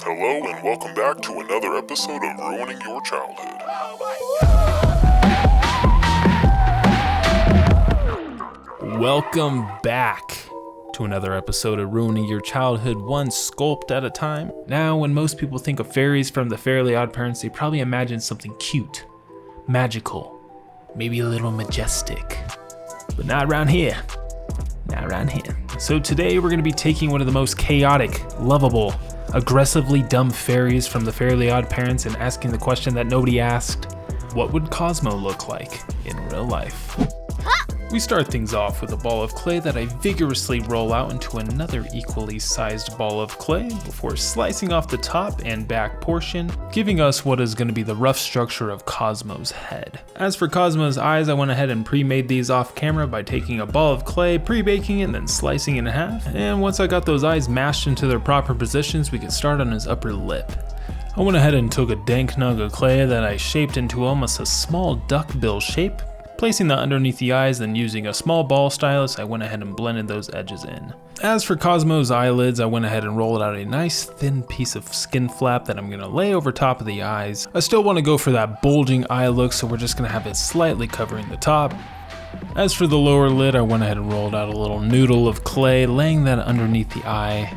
Hello and welcome back to another episode of Ruining Your Childhood. Welcome back to another episode of Ruining Your Childhood, one sculpt at a time. Now, when most people think of fairies from the Fairly OddParents, they probably imagine something cute, magical, maybe a little majestic. But not around here. Not around here. So today we're going to be taking one of the most chaotic, lovable, aggressively dumb fairies from the Fairly OddParents and asking the question that nobody asked: what would Cosmo look like in real life? We start things off with a ball of clay that I vigorously roll out into another equally sized ball of clay before slicing off the top and back portion, giving us what is going to be the rough structure of Cosmo's head. As for Cosmo's eyes, I went ahead and pre-made these off camera by taking a ball of clay, pre-baking it, and then slicing it in half. And once I got those eyes mashed into their proper positions, we could start on his upper lip. I went ahead and took a dank nug of clay that I shaped into almost a small duckbill shape. Placing that underneath the eyes, then using a small ball stylus, I went ahead and blended those edges in. As for Cosmo's eyelids, I went ahead and rolled out a nice thin piece of skin flap that I'm going to lay over top of the eyes. I still want to go for that bulging eye look, so we're just going to have it slightly covering the top. As for the lower lid, I went ahead and rolled out a little noodle of clay, laying that underneath the eye,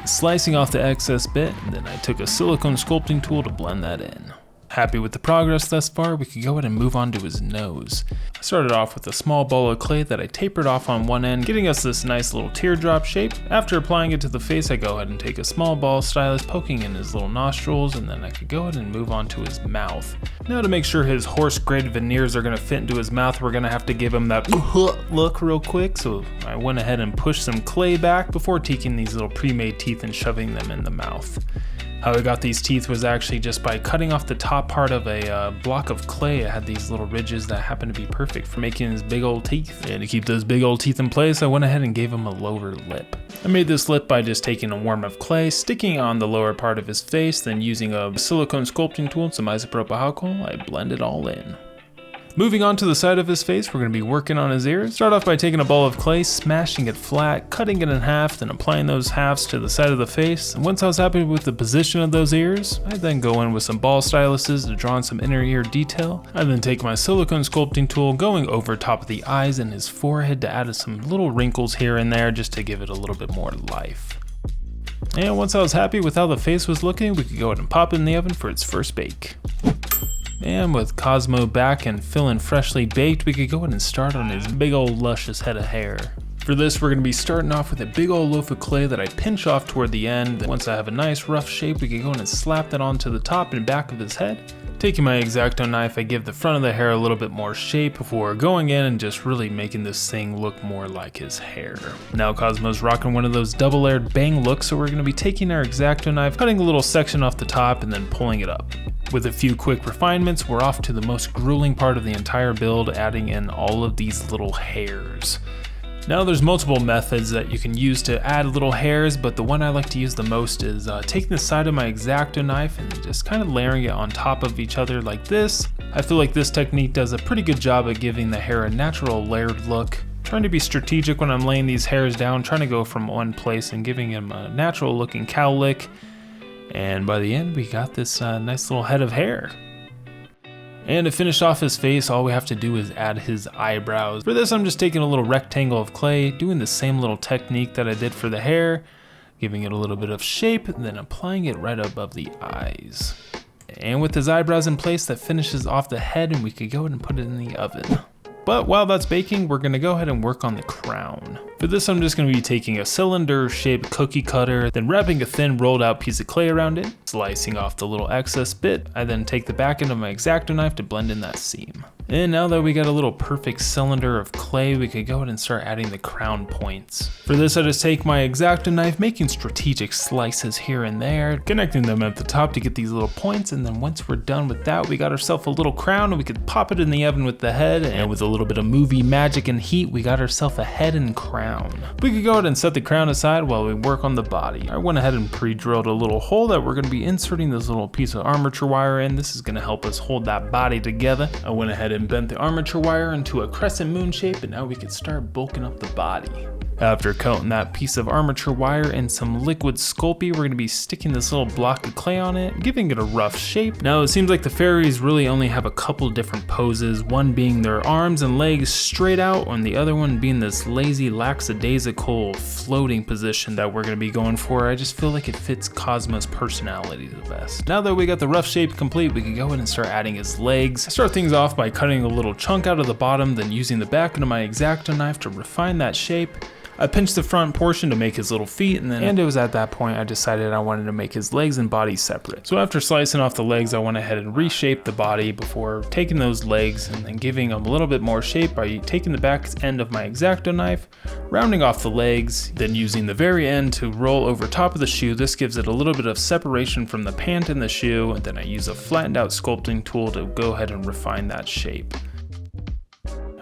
slicing off the excess bit, and then I took a silicone sculpting tool to blend that in. Happy with the progress thus far, we could go ahead and move on to his nose. I started off with a small ball of clay that I tapered off on one end, getting us this nice little teardrop shape. After applying it to the face, I go ahead and take a small ball stylus, poking in his little nostrils, and then I could go ahead and move on to his mouth. Now, to make sure his horse-grade veneers are going to fit into his mouth, we're going to have to give him that look real quick, so I went ahead and pushed some clay back before taking these little pre-made teeth and shoving them in the mouth. How I got these teeth was actually just by cutting off the top part of a block of clay. It had these little ridges that happened to be perfect for making his big old teeth. And to keep those big old teeth in place, I went ahead and gave him a lower lip. I made this lip by just taking a worm of clay, sticking it on the lower part of his face, then using a silicone sculpting tool and some isopropyl alcohol, I blend it all in. Moving on to the side of his face, we're going to be working on his ears. Start off by taking a ball of clay, smashing it flat, cutting it in half, then applying those halves to the side of the face. And once I was happy with the position of those ears, I then go in with some ball styluses to draw in some inner ear detail. I then take my silicone sculpting tool, going over top of the eyes and his forehead to add some little wrinkles here and there just to give it a little bit more life. And once I was happy with how the face was looking, we could go ahead and pop it in the oven for its first bake. And with Cosmo back and feeling freshly baked, we could go ahead and start on his big old luscious head of hair. For this, we're going to be starting off with a big old loaf of clay that I pinch off toward the end. Once I have a nice rough shape, we could go ahead and slap that onto the top and back of his head. Taking my X-Acto knife, I give the front of the hair a little bit more shape before going in and just really making this thing look more like his hair. Now Cosmo's rocking one of those double-layered bang looks, so we're going to be taking our X-Acto knife, cutting a little section off the top and then pulling it up. With a few quick refinements, we're off to the most grueling part of the entire build, adding in all of these little hairs. Now there's multiple methods that you can use to add little hairs, but the one I like to use the most is taking the side of my X-Acto knife and just kind of layering it on top of each other like this. I feel like this technique does a pretty good job of giving the hair a natural layered look. Trying to be strategic when I'm laying these hairs down, trying to go from one place and giving him a natural looking cowlick. And by the end, we got this nice little head of hair. And to finish off his face, all we have to do is add his eyebrows. For this, I'm just taking a little rectangle of clay, doing the same little technique that I did for the hair, giving it a little bit of shape, and then applying it right above the eyes. And with his eyebrows in place, that finishes off the head, and we could go ahead and put it in the oven. But while that's baking, we're going to go ahead and work on the crown. For this, I'm just going to be taking a cylinder-shaped cookie cutter, then wrapping a thin rolled out piece of clay around it, slicing off the little excess bit. I then take the back end of my X-Acto knife to blend in that seam. And now that we got a little perfect cylinder of clay, we could go ahead and start adding the crown points. For this, I just take my X-Acto knife, making strategic slices here and there, connecting them at the top to get these little points, and then once we're done with that, we got ourselves a little crown, and we could pop it in the oven with the head, and with a little bit of movie magic and heat, we got ourselves a head and crown. We could go ahead and set the crown aside while we work on the body. I went ahead and pre-drilled a little hole that we're going to be inserting this little piece of armature wire in. This is going to help us hold that body together. I went ahead and bent the armature wire into a crescent moon shape, and now we can start bulking up the body. After coating that piece of armature wire in some liquid Sculpey, we're going to be sticking this little block of clay on it, giving it a rough shape. Now it seems like the fairies really only have a couple different poses, one being their arms and legs straight out, and the other one being this lazy lackadaisical floating position that we're going to be going for. I just feel like it fits Cosmo's personality the best. Now that we got the rough shape complete, we can go in and start adding his legs. I start things off by cutting a little chunk out of the bottom, then using the back end of my X-Acto knife to refine that shape. I pinched the front portion to make his little feet, and it was at that point I decided I wanted to make his legs and body separate. So after slicing off the legs, I went ahead and reshaped the body before taking those legs and then giving them a little bit more shape by taking the back end of my X-Acto knife, rounding off the legs, then using the very end to roll over top of the shoe. This gives it a little bit of separation from the pant and the shoe, and then I use a flattened out sculpting tool to go ahead and refine that shape.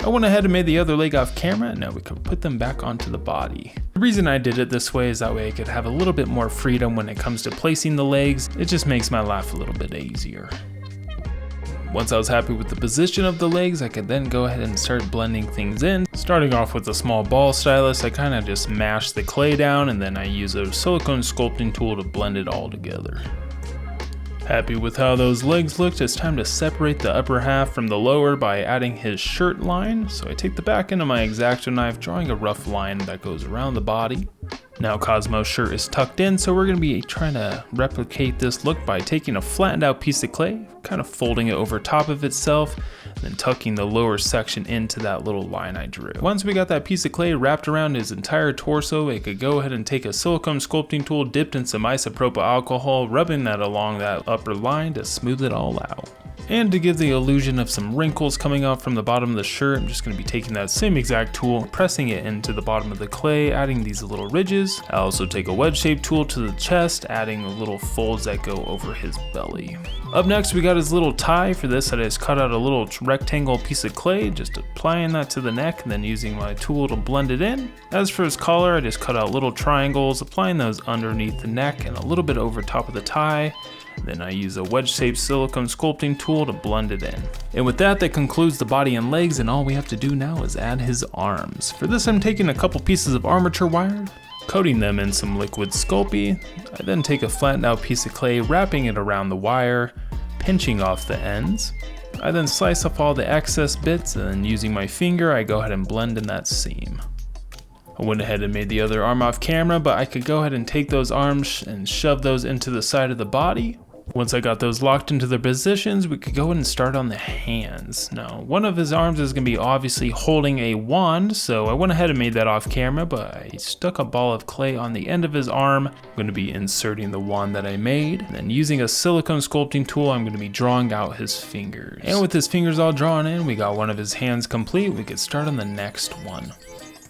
I went ahead and made the other leg off camera, and now we can put them back onto the body. The reason I did it this way is that way I could have a little bit more freedom when it comes to placing the legs. It just makes my life a little bit easier. Once I was happy with the position of the legs, I could then go ahead and start blending things in. Starting off with a small ball stylus, I kind of just mash the clay down, and then I use a silicone sculpting tool to blend it all together. Happy with how those legs looked, it's time to separate the upper half from the lower by adding his shirt line. So I take the back end of my X-Acto knife, drawing a rough line that goes around the body. Now Cosmo's shirt is tucked in, so we're going to be trying to replicate this look by taking a flattened out piece of clay, kind of folding it over top of itself, and then tucking the lower section into that little line I drew. Once we got that piece of clay wrapped around his entire torso, I could go ahead and take a silicone sculpting tool dipped in some isopropyl alcohol, rubbing that along that upper line to smooth it all out. And to give the illusion of some wrinkles coming out from the bottom of the shirt, I'm just going to be taking that same exact tool, pressing it into the bottom of the clay, adding these little ridges. I also take a wedge shaped tool to the chest, adding little folds that go over his belly. Up next, we got his little tie. For this, I just cut out a little rectangle piece of clay, just applying that to the neck and then using my tool to blend it in. As for his collar, I just cut out little triangles, applying those underneath the neck and a little bit over top of the tie. Then I use a wedge-shaped silicone sculpting tool to blend it in. And with that concludes the body and legs, and all we have to do now is add his arms. For this, I'm taking a couple pieces of armature wire, coating them in some liquid Sculpey. I then take a flattened out piece of clay, wrapping it around the wire, pinching off the ends. I then slice off all the excess bits, and then using my finger, I go ahead and blend in that seam. I went ahead and made the other arm off camera, but I could go ahead and take those arms and shove those into the side of the body. Once I got those locked into their positions, we could go ahead and start on the hands. Now, one of his arms is going to be obviously holding a wand, so I went ahead and made that off camera, but I stuck a ball of clay on the end of his arm. I'm going to be inserting the wand that I made, and then using a silicone sculpting tool, I'm going to be drawing out his fingers. And with his fingers all drawn in, we got one of his hands complete. We could start on the next one.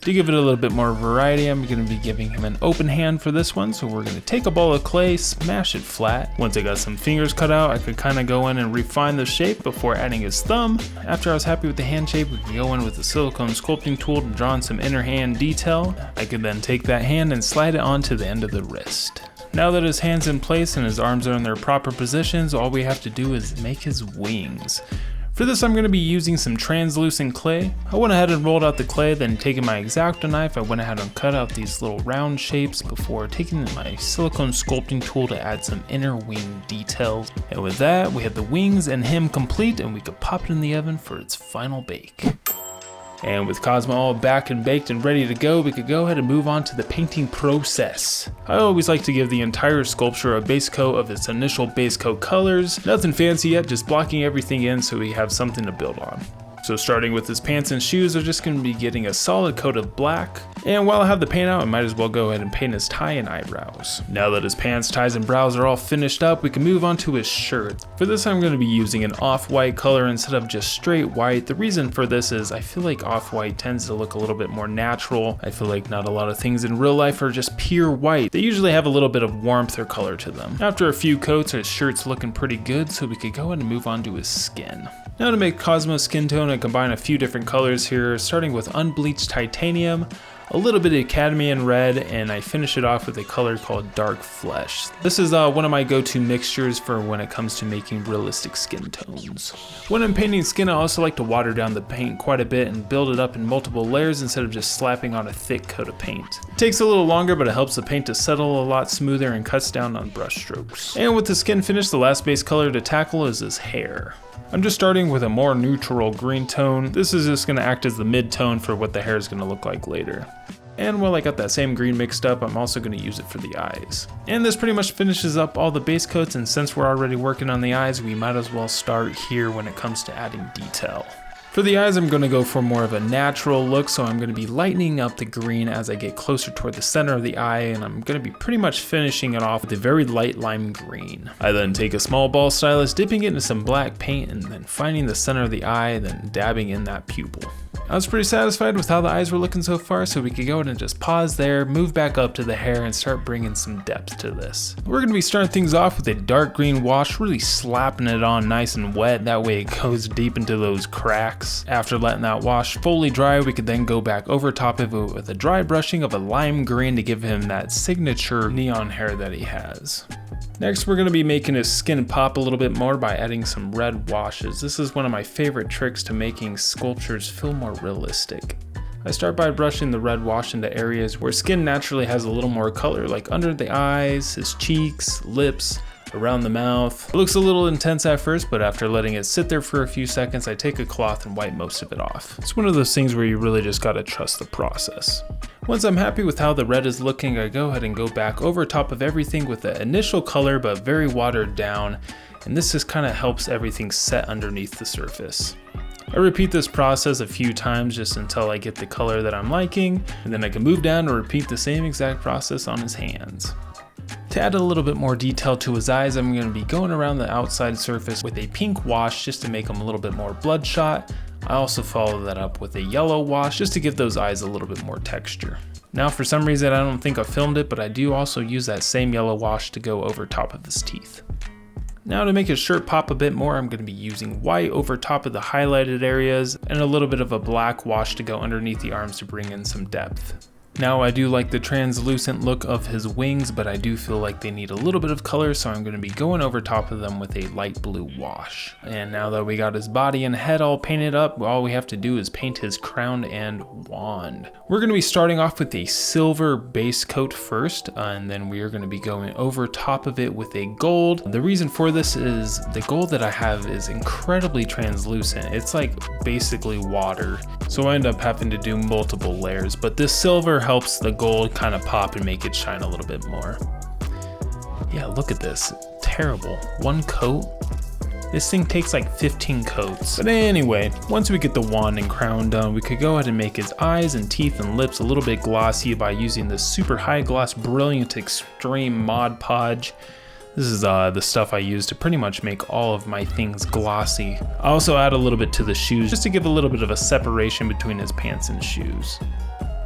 To give it a little bit more variety, I'm going to be giving him an open hand for this one. So we're going to take a ball of clay, smash it flat. Once I got some fingers cut out, I could kind of go in and refine the shape before adding his thumb. After I was happy with the hand shape, we could go in with the silicone sculpting tool to draw in some inner hand detail. I could then take that hand and slide it onto the end of the wrist. Now that his hand's in place and his arms are in their proper positions, all we have to do is make his wings. For this, I'm going to be using some translucent clay. I went ahead and rolled out the clay, then taking my X-Acto knife, I went ahead and cut out these little round shapes before taking my silicone sculpting tool to add some inner wing details. And with that, we have the wings and him complete, and we could pop it in the oven for its final bake. And with Cosmo all back and baked and ready to go, we could go ahead and move on to the painting process. I always like to give the entire sculpture a base coat of its initial base coat colors. Nothing fancy yet, just blocking everything in so we have something to build on. So starting with his pants and shoes, we're just going to be getting a solid coat of black. And while I have the paint out, I might as well go ahead and paint his tie and eyebrows. Now that his pants, ties, and brows are all finished up, we can move on to his shirt. For this, I'm going to be using an off-white color instead of just straight white. The reason for this is I feel like off-white tends to look a little bit more natural. I feel like not a lot of things in real life are just pure white. They usually have a little bit of warmth or color to them. After a few coats, his shirt's looking pretty good, so we could go ahead and move on to his skin. Now to make Cosmo's skin tone, I combine a few different colors here, starting with unbleached titanium. a little bit of cadmium red, and I finish it off with a color called dark flesh. This is one of my go-to mixtures for when it comes to making realistic skin tones. When I'm painting skin, I also like to water down the paint quite a bit and build it up in multiple layers instead of just slapping on a thick coat of paint. It takes a little longer, but it helps the paint to settle a lot smoother and cuts down on brush strokes. And with the skin finished, the last base color to tackle is his hair. I'm just starting with a more neutral green tone. This is just going to act as the mid-tone for what the hair is going to look like later. And while I got that same green mixed up, I'm also going to use it for the eyes. And this pretty much finishes up all the base coats, and since we're already working on the eyes, we might as well start here when it comes to adding detail. For the eyes, I'm going to go for more of a natural look, so I'm going to be lightening up the green as I get closer toward the center of the eye, and I'm going to be pretty much finishing it off with a very light lime green. I then take a small ball stylus, dipping it into some black paint, and then finding the center of the eye, then dabbing in that pupil. I was pretty satisfied with how the eyes were looking so far, so we could go ahead and just pause there, move back up to the hair, and start bringing some depth to this. We're going to be starting things off with a dark green wash, really slapping it on nice and wet, that way it goes deep into those cracks. After letting that wash fully dry, we could then go back over top of it with a dry brushing of a lime green to give him that signature neon hair that he has. Next, we're going to be making his skin pop a little bit more by adding some red washes. This is one of my favorite tricks to making sculptures feel more realistic. I start by brushing the red wash into areas where skin naturally has a little more color, like under the eyes, his cheeks, lips, around the mouth. It looks a little intense at first, but after letting it sit there for a few seconds, I take a cloth and wipe most of it off. It's one of those things where you really just gotta trust the process. Once I'm happy with how the red is looking, I go ahead and go back over top of everything with the initial color, but very watered down, and this just kind of helps everything set underneath the surface. I repeat this process a few times just until I get the color that I'm liking, and then I can move down and repeat the same exact process on his hands. To add a little bit more detail to his eyes, I'm going to be going around the outside surface with a pink wash just to make them a little bit more bloodshot. I also follow that up with a yellow wash just to give those eyes a little bit more texture. Now for some reason I don't think I filmed it, but I do also use that same yellow wash to go over top of his teeth. Now to make his shirt pop a bit more, I'm going to be using white over top of the highlighted areas and a little bit of a black wash to go underneath the arms to bring in some depth. Now I do like the translucent look of his wings, but I do feel like they need a little bit of color, so I'm going to be going over top of them with a light blue wash. And now that we got his body and head all painted up, all we have to do is paint his crown and wand. We're going to be starting off with a silver base coat first, and then we are going to be going over top of it with a gold. The reason for this is the gold that I have is incredibly translucent. It's like basically water, so I end up having to do multiple layers, but this silver helps the gold kind of pop and make it shine a little bit more. Yeah, look at this. Terrible. One coat? This thing takes like 15 coats. But anyway, once we get the wand and crown done, we could go ahead and make his eyes and teeth and lips a little bit glossy by using this super high gloss brilliant extreme Mod Podge. This is the stuff I use to pretty much make all of my things glossy. I also add a little bit to the shoes just to give a little bit of a separation between his pants and shoes.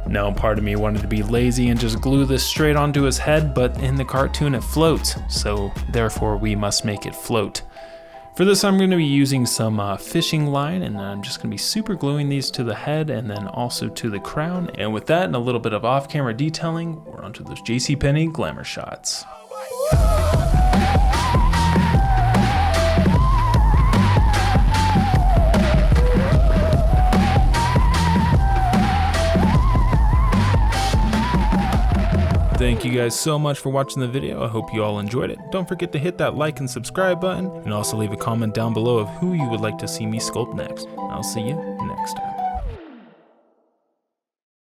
Now, part of me wanted to be lazy and just glue this straight onto his head, but in the cartoon it floats, so therefore we must make it float. For this, I'm going to be using some fishing line, and I'm just going to be super gluing these to the head and then also to the crown. And with that and a little bit of off-camera detailing, we're onto those JCPenney glamour shots. Thank you guys so much for watching the video. I hope you all enjoyed it. Don't forget to hit that like and subscribe button, and also leave a comment down below of who you would like to see me sculpt next. I'll see you next time.